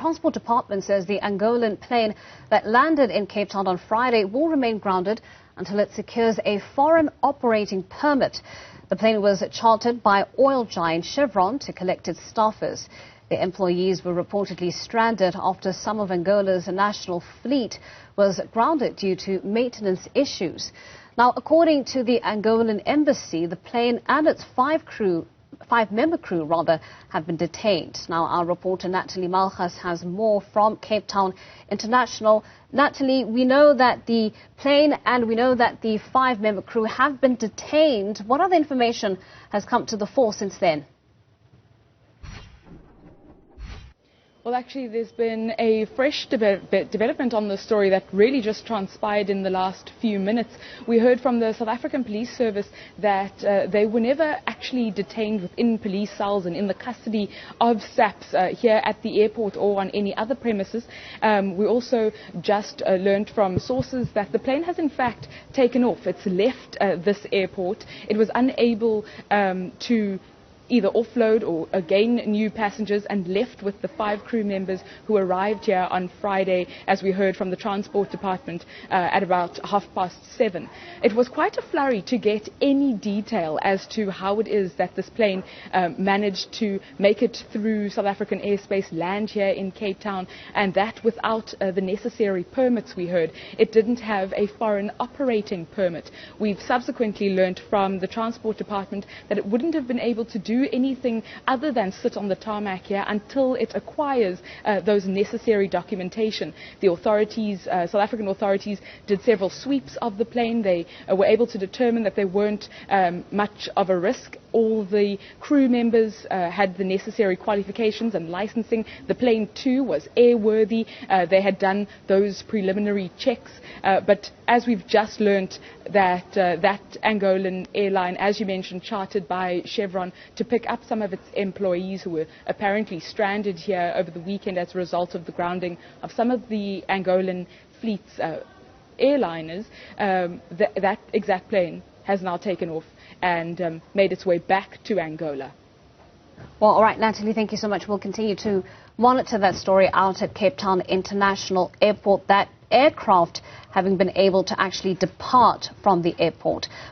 Transport Department says the Angolan plane that landed in Cape Town on Friday will remain grounded until it secures a foreign operating permit. The plane was chartered by oil giant Chevron to collect its staffers. The employees were reportedly stranded after some of Angola's national fleet was grounded due to maintenance issues. Now, according to the Angolan embassy, the plane and its five-member crew have been detained. Now, our reporter Natalie Malgas has more from Cape Town International. Natalie, we know that the plane and we know that the five-member crew have been detained. What other information has come to the fore since then? Well, actually, there's been a fresh development on the story that really just transpired in the last few minutes. We heard from the South African Police Service that they were never actually detained within police cells and in the custody of SAPs here at the airport or on any other premises. We also just learned from sources that the plane has in fact taken off. It's left this airport. It was unable to either offload or gain new passengers and left with the 5 crew members who arrived here on Friday, as we heard from the Transport Department, at about 7:30. It was quite a flurry to get any detail as to how it is that this plane managed to make it through South African airspace, land here in Cape Town, and that without the necessary permits. We heard it didn't have a foreign operating permit. We've subsequently learnt from the Transport Department that it wouldn't have been able to do anything other than sit on the tarmac here until it acquires those necessary documentation. The authorities, South African authorities, did several sweeps of the plane. They were able to determine that there weren't much of a risk. All the crew members had the necessary qualifications and licensing. The plane too was airworthy. They had done those preliminary checks. But as we've just learnt that that Angolan airline, as you mentioned, chartered by Chevron to pick up some of its employees who were apparently stranded here over the weekend as a result of the grounding of some of the Angolan fleet's airliners, that exact plane has now taken off and made its way back to Angola. Well, all right, Natalie, thank you so much. We'll continue to monitor that story out at Cape Town International Airport, that aircraft having been able to actually depart from the airport.